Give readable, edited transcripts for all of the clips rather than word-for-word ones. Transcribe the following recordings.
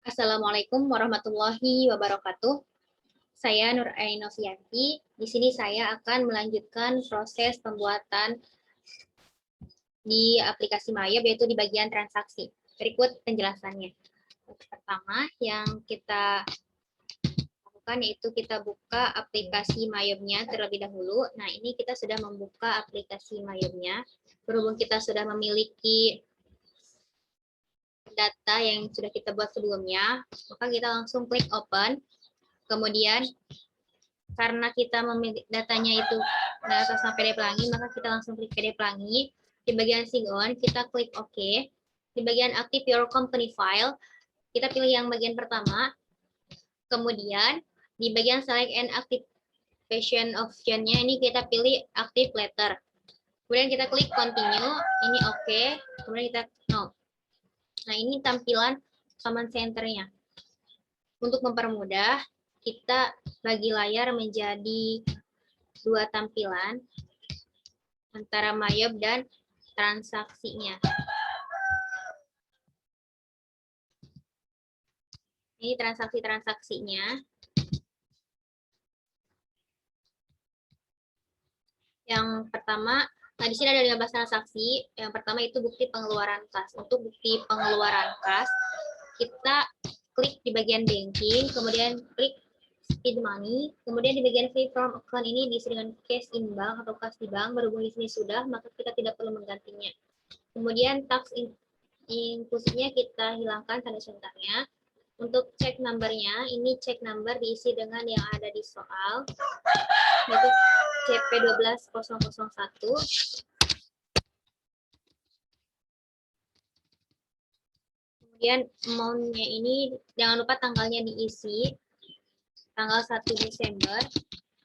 Assalamualaikum warahmatullahi wabarakatuh. Saya Nur Ainovianti. Di sini saya akan melanjutkan proses pembuatan di aplikasi Mayob, yaitu di bagian transaksi. Berikut penjelasannya. Pertama, yang kita lakukan yaitu kita buka aplikasi Mayobnya terlebih dahulu. Nah, ini kita sudah membuka aplikasi Mayobnya. Berhubung kita sudah memiliki data yang sudah kita buat sebelumnya, maka kita langsung klik open. Kemudian karena kita memilih datanya itu data sama PDF Pelangi, maka kita langsung klik PDF Pelangi. Di bagian sign on, kita klik OK. Di bagian active your company file, kita pilih yang bagian pertama. Kemudian di bagian select and activation option-nya, ini kita pilih active letter. Kemudian kita klik continue, ini OK. Kemudian kita no. Nah, ini tampilan command center-nya. Untuk mempermudah, kita bagi layar menjadi dua tampilan antara Mayob dan transaksinya. Ini transaksinya. Yang pertama, nah di sini ada 15 transaksi. Yang pertama itu bukti pengeluaran kas. Untuk bukti pengeluaran kas, kita klik di bagian banking, kemudian klik speed money, kemudian di bagian pay from account ini diisi dengan cash in bank atau kas di bank. Berhubung di sini sudah, maka kita tidak perlu menggantinya. Kemudian tax inklusifnya kita hilangkan tanda centangnya. Untuk cek numbernya, ini cek number diisi dengan yang ada di soal, yaitu CP12001. Kemudian amount-nya ini jangan lupa tanggalnya diisi, tanggal 1 Desember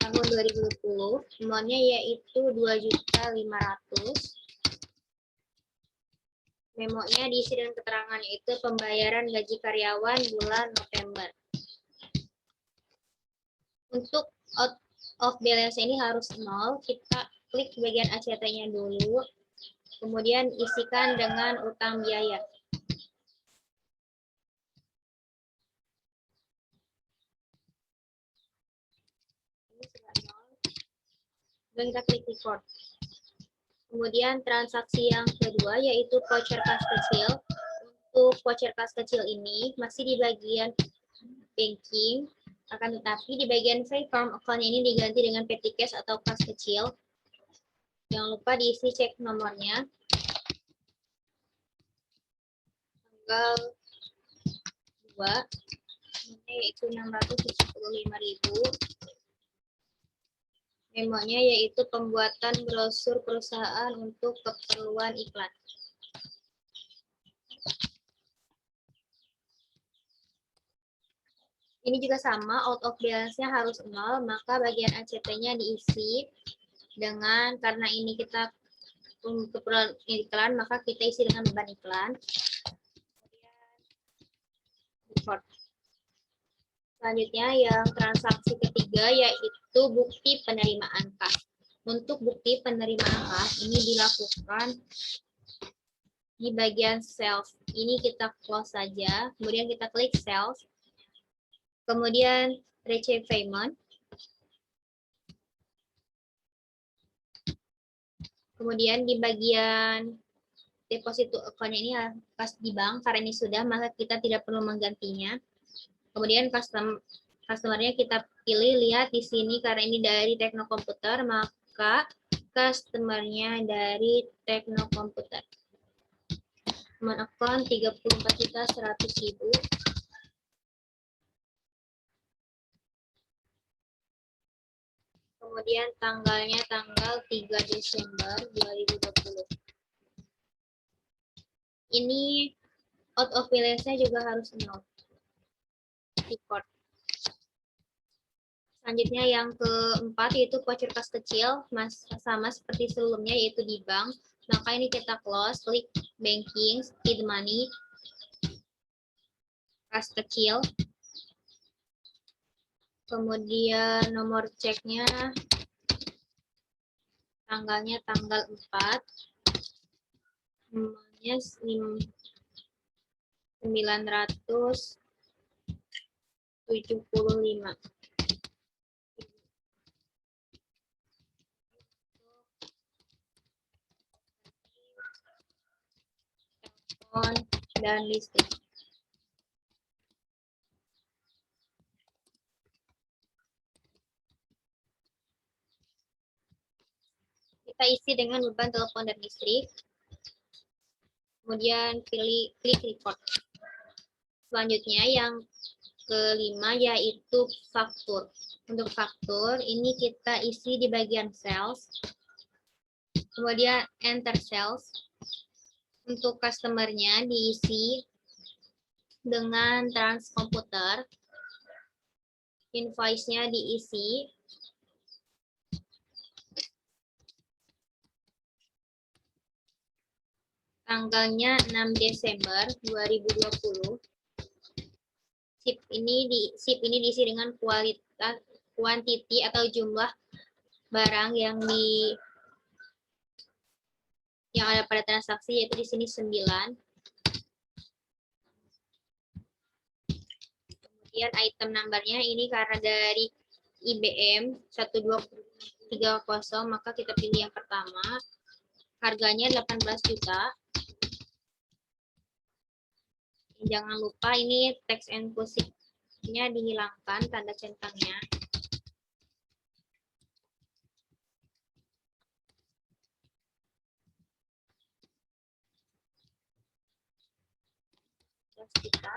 tahun 2020, amount-nya yaitu 2.500.000. Memo-nya diisi dengan keterangan yaitu pembayaran gaji karyawan bulan November. Untuk out of balance ini harus 0, kita klik bagian ACT-nya dulu, kemudian isikan dengan utang biaya. Ini sudah 0, dan kita klik record. Kemudian transaksi yang kedua yaitu voucher kas kecil. Untuk voucher kas kecil ini masih di bagian banking, akan tetapi di bagian pay from account ini diganti dengan petty cash atau kas kecil. Jangan lupa diisi cek nomornya, tanggal 2, yaitu 675.000. Memonya yaitu pembuatan brosur perusahaan untuk keperluan iklan. Ini juga sama, out of balance-nya harus 0, maka bagian ACT-nya diisi dengan, karena ini kita untuk keperluan iklan, maka kita isi dengan beban iklan. Selanjutnya yang transaksi ketiga yaitu bukti penerimaan kas. Untuk bukti penerimaan kas ini dilakukan di bagian sales. Ini kita close saja, kemudian kita klik sales. Kemudian receive payment. Kemudian di bagian deposito account ini kas di bank, karena ini sudah, maka kita tidak perlu menggantinya. Kemudian customer-nya kita pilih, lihat di sini karena ini dari Tekno Komputer, maka customer-nya dari Tekno Komputer. Amount account 34.100.000. Kemudian tanggalnya tanggal 3 Desember 2020. Ini out of balance-nya juga harus 0. Record. Selanjutnya yang keempat yaitu voucher kas kecil, sama seperti sebelumnya yaitu di bank. Maka ini kita close, klik banking, speed money, kas kecil. Kemudian nomor ceknya, tanggalnya tanggal 4, namanya 900. 75. Telepon dan listrik. Kita isi dengan beban telepon dan listrik. Kemudian pilih klik record. Selanjutnya yang kelima yaitu faktur. Untuk faktur ini kita isi di bagian sales. Kemudian enter sales. Untuk customernya diisi dengan transkomputer. Invoice-nya diisi. Tanggalnya 6 Desember 2020. SIP ini diisi dengan kuantiti atau jumlah barang yang ada pada transaksi, yaitu di sini 9. Kemudian item number-nya ini karena dari IBM 1230, maka kita pilih yang pertama. Harganya 18 juta. Jangan lupa ini teks inclusive-nya dihilangkan tanda centangnya. Kita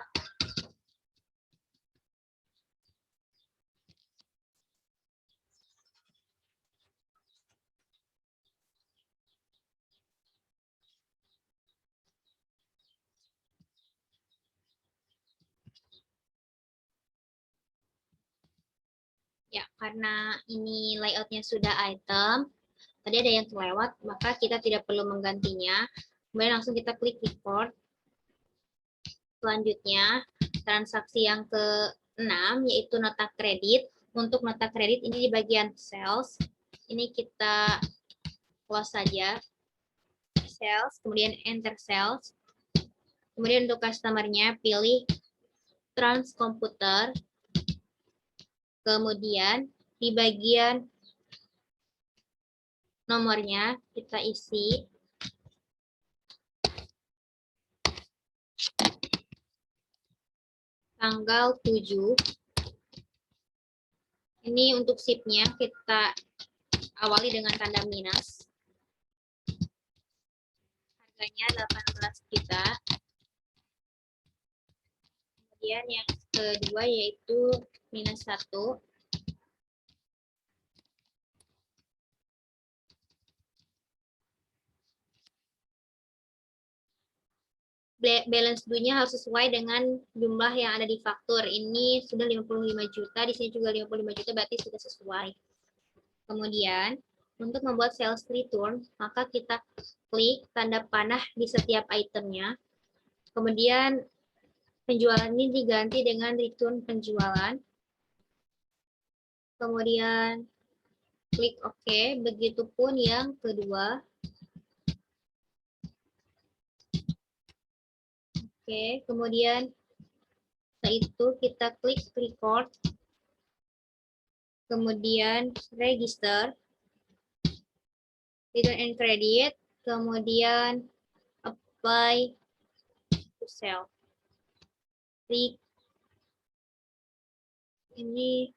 ya, karena ini layoutnya sudah item, tadi ada yang kelewat, maka kita tidak perlu menggantinya. Kemudian langsung kita klik record. Selanjutnya, transaksi yang ke-6 yaitu nota kredit. Untuk nota kredit ini di bagian sales. Ini kita close saja. Sales, kemudian enter sales. Kemudian untuk customer-nya pilih transkomputer. Kemudian di bagian nomornya kita isi tanggal 7. Ini untuk SIP-nya kita awali dengan tanda minus. Harganya 18 juta. Kemudian yang kedua yaitu minus 1. Balance due-nya harus sesuai dengan jumlah yang ada di faktur. Ini sudah 55 juta, di sini juga 55 juta, berarti sudah sesuai. Kemudian, untuk membuat sales return, maka kita klik tanda panah di setiap itemnya. Kemudian, penjualan ini diganti dengan return penjualan. Kemudian, klik OK. Begitupun yang kedua. Oke, kemudian setelah itu kita klik record, kemudian register, return and credit, kemudian apply to sell. Klik ini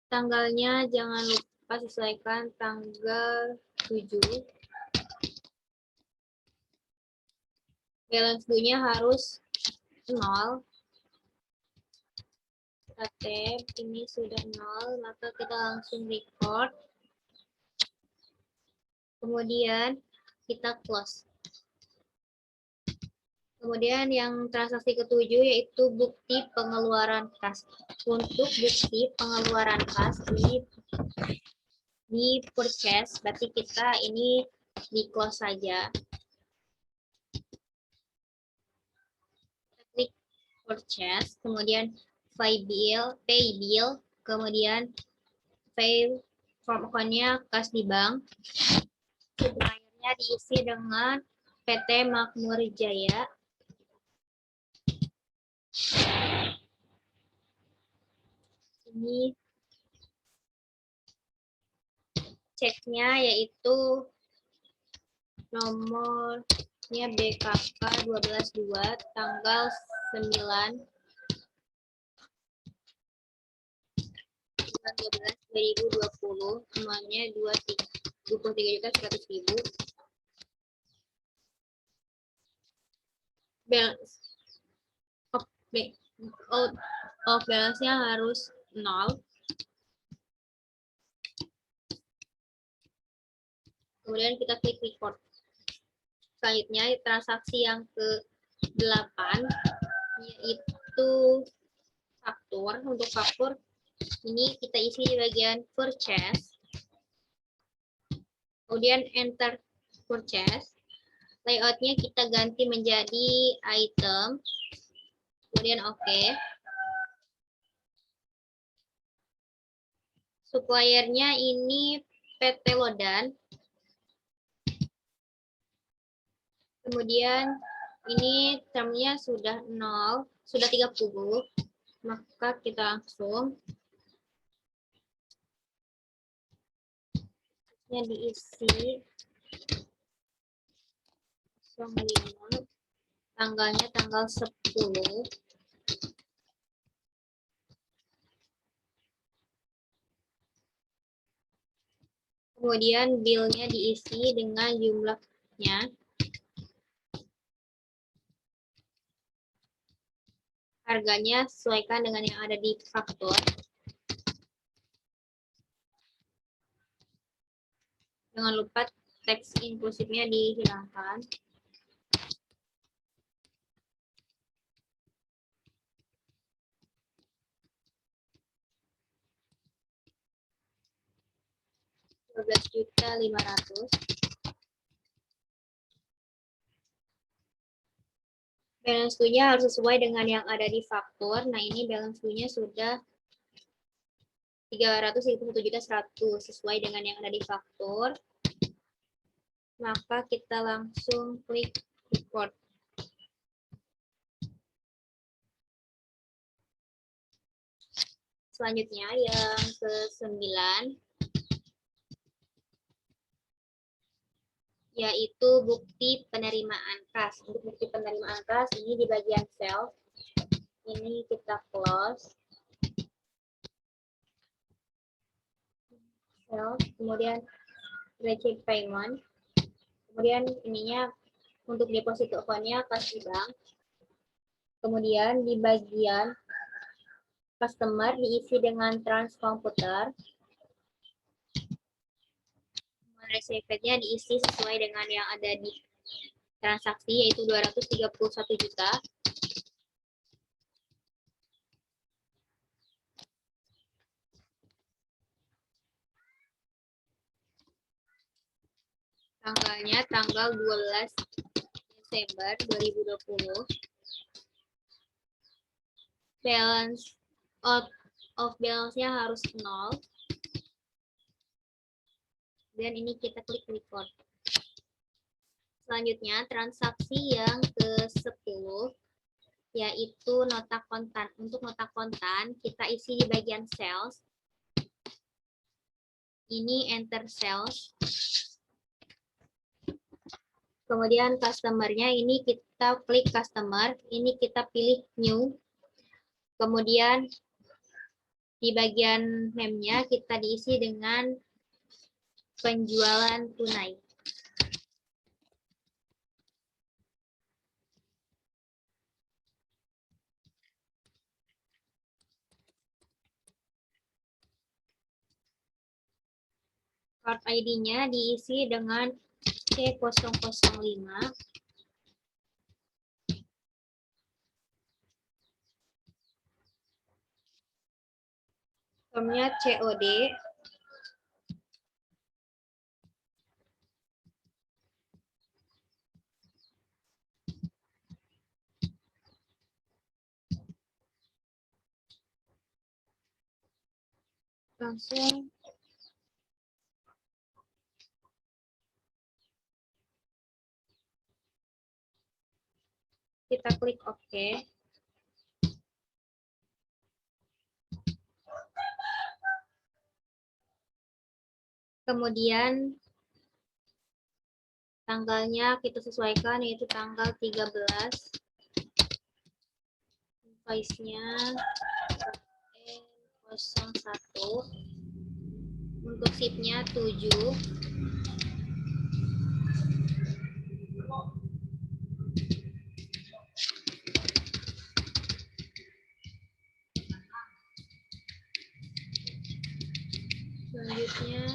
tanggalnya jangan lupa sesuaikan tanggal 7. Balance due-nya harus 0. Kita tap, ini sudah 0, maka kita langsung record. Kemudian kita close. Kemudian yang transaksi ke-7 yaitu bukti pengeluaran kas. Untuk bukti pengeluaran kas di purchase, berarti kita ini di close saja. Klik purchase, kemudian pay bill, kemudian pay from account-nya kas di bank. Suppliernya diisi dengan PT Makmur Jaya. ini ceknya yaitu nomornya BKK 122 tanggal 9 bulan 12 2020, semuanya 23.100.000. Balance out of balance-nya harus 0. Kemudian kita klik record. Selanjutnya transaksi yang ke-8 yaitu faktur. Untuk faktur ini kita isi di bagian purchase. Kemudian enter purchase. Layoutnya kita ganti menjadi item. Kemudian oke. Suppliernya ini PT Lodan. Kemudian ini termnya sudah 0, sudah 30, maka kita langsung diisi 05, tanggalnya tanggal 10. Kemudian bill-nya diisi dengan jumlahnya. Harganya sesuaikan dengan yang ada di faktur. Jangan lupa teks inklusifnya dihilangkan. $12.500.000. Balance due-nya harus sesuai dengan yang ada di faktur. Nah, ini balance due-nya sudah 351.100.000 sesuai dengan yang ada di faktur. Maka kita langsung klik record. Selanjutnya yang ke-9 yaitu bukti penerimaan kas. Untuk bukti penerimaan kas ini di bagian sales. Ini kita close. Sales, kemudian receipt payment. Kemudian ininya untuk deposit account-nya kas di bank. Kemudian di bagian customer diisi dengan transkomputer. Receiptnya diisi sesuai dengan yang ada di transaksi yaitu 231 juta. Tanggalnya tanggal 12 Desember 2020. Balance out of balance-nya harus 0. Dan ini kita klik record. Selanjutnya transaksi yang ke-10 yaitu nota kontan. Untuk nota kontan kita isi di bagian sales. Ini enter sales. Kemudian customer-nya ini kita klik customer, ini kita pilih new. Kemudian di bagian name-nya kita diisi dengan penjualan tunai. Card ID-nya diisi dengan C005. Termnya COD. Langsung kita klik OK. Kemudian tanggalnya kita sesuaikan, yaitu tanggal 13. Invoice-nya 01. Untuk SIP-nya 7. Selanjutnya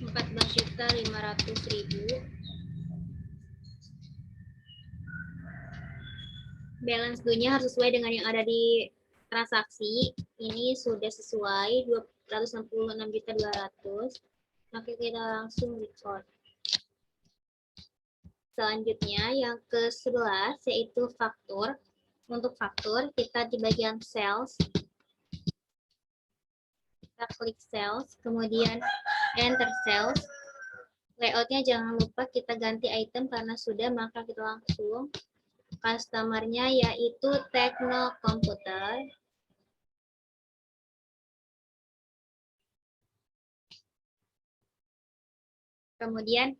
Rp14.500.000. Balance due-nya harus sesuai dengan yang ada di transaksi. Ini sudah sesuai 266.200.000. Maka kita langsung record. Selanjutnya yang ke-11 yaitu faktur. Untuk faktur kita di bagian sales. Kita klik sales, kemudian enter sales. Layoutnya jangan lupa kita ganti item karena sudah, maka kita langsung customer-nya yaitu Tekno Komputer. Kemudian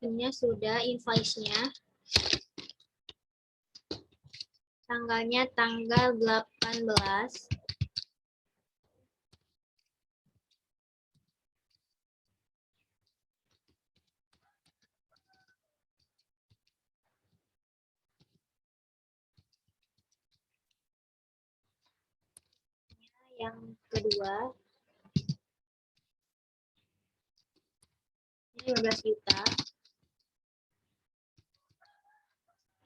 ini sudah invoice-nya. Tanggalnya tanggal 18. Yang kedua, ini 15 juta.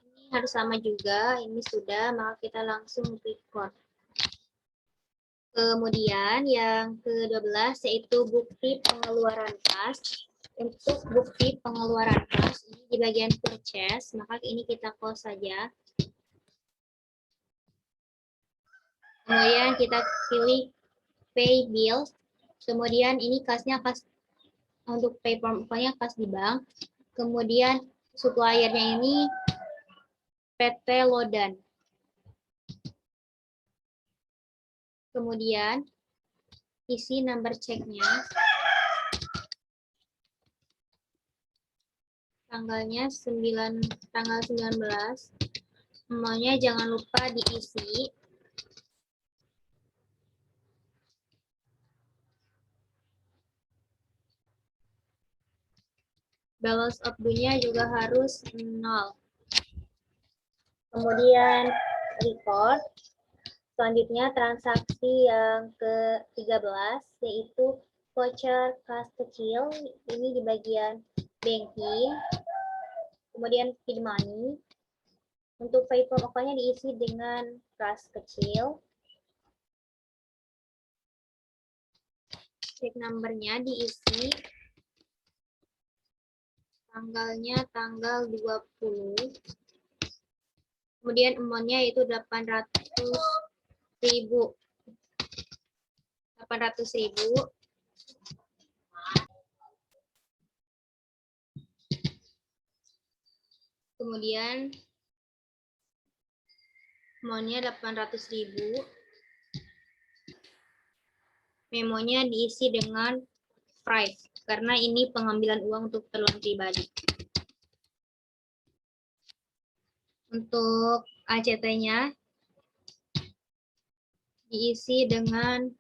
Ini harus sama juga, ini sudah, maka kita langsung record. Kemudian yang ke-12 yaitu bukti pengeluaran kas. Untuk bukti pengeluaran kas ini di bagian purchase, maka ini kita close saja. Kemudian kita pilih pay bill. Kemudian ini kasnya kas untuk pay form kas di bank. Kemudian suppliernya ini PT Lodan. Kemudian isi number check-nya. Tanggalnya tanggal 19. Semuanya jangan lupa diisi. Balance of due-nya juga harus 0. Kemudian record. Selanjutnya transaksi yang ke-13 yaitu voucher kas kecil. Ini di bagian banking. Kemudian feed money. Untuk pay from account-nya diisi dengan kas kecil. Check number-nya diisi. Tanggalnya tanggal 20. Kemudian amount-nya itu 800.000. Kemudian amount-nya 800.000. Memonya diisi dengan price karena ini pengambilan uang untuk keperluan pribadi. Untuk ACT-nya diisi dengan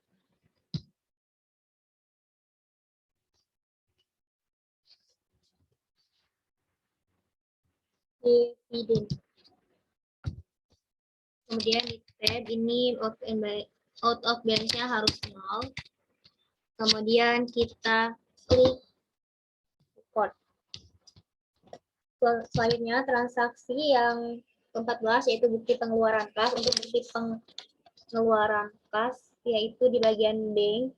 dividen. Kemudian di tab ini out of balance-nya harus 0. Kemudian kita klik record. Selanjutnya transaksi yang ke-14 yaitu bukti pengeluaran kas. Untuk bukti pengeluaran kas yaitu di bagian bank,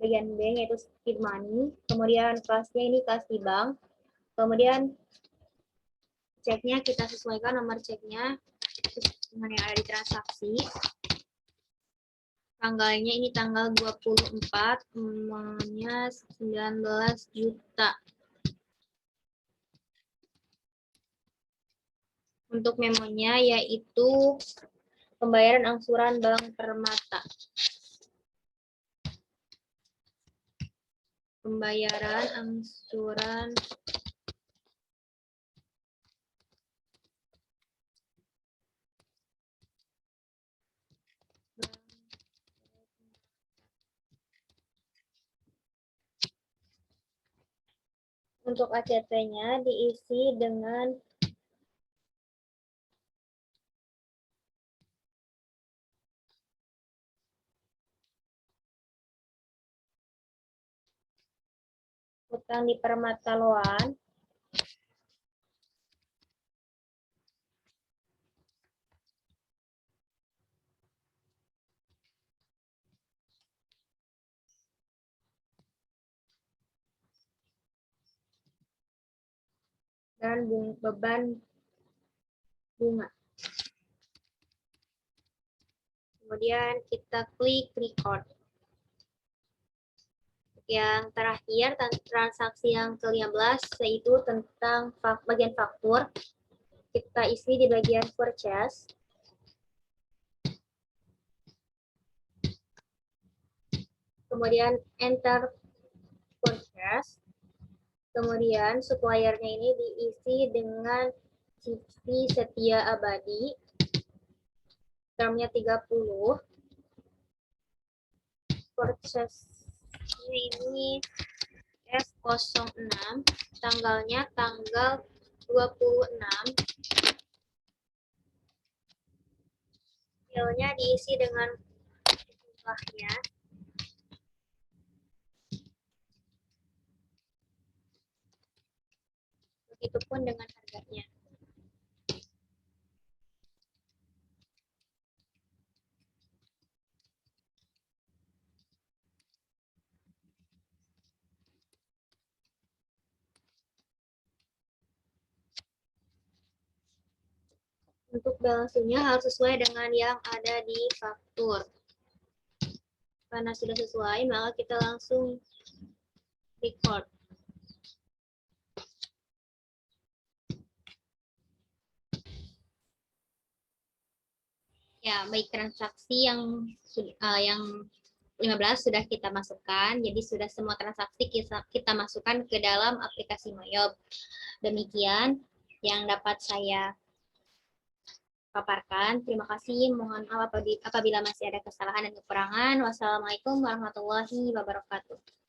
bagian bank yaitu speed money. Kemudian kasnya ini kas di bank. Kemudian ceknya kita sesuaikan nomor ceknya dengan yang ada di transaksi. Tanggalnya ini tanggal 24, uangnya 19 juta. Untuk memonya yaitu pembayaran angsuran Bank Permata. Pembayaran angsuran untuk ACT-nya diisi dengan utang di Permata Loan dan beban bunga. Kemudian kita klik record. Yang terakhir, transaksi yang ke-15, yaitu tentang bagian faktur. Kita isi di bagian purchase. Kemudian enter purchase. Kemudian suppliernya ini diisi dengan CV Setia Abadi. Termnya 30. Purchase ini S06, tanggalnya tanggal 26. Filenya diisi dengan jumlahnya. Begitupun dengan harganya. Untuk balance-nya harus sesuai dengan yang ada di faktur. Karena sudah sesuai, maka kita langsung record. Ya, baik, transaksi yang 15 sudah kita masukkan, jadi sudah semua transaksi kita masukkan ke dalam aplikasi Moyob. Demikian yang dapat saya paparkan. Terima kasih. Mohon maaf apabila masih ada kesalahan dan kekurangan. Wassalamualaikum warahmatullahi wabarakatuh.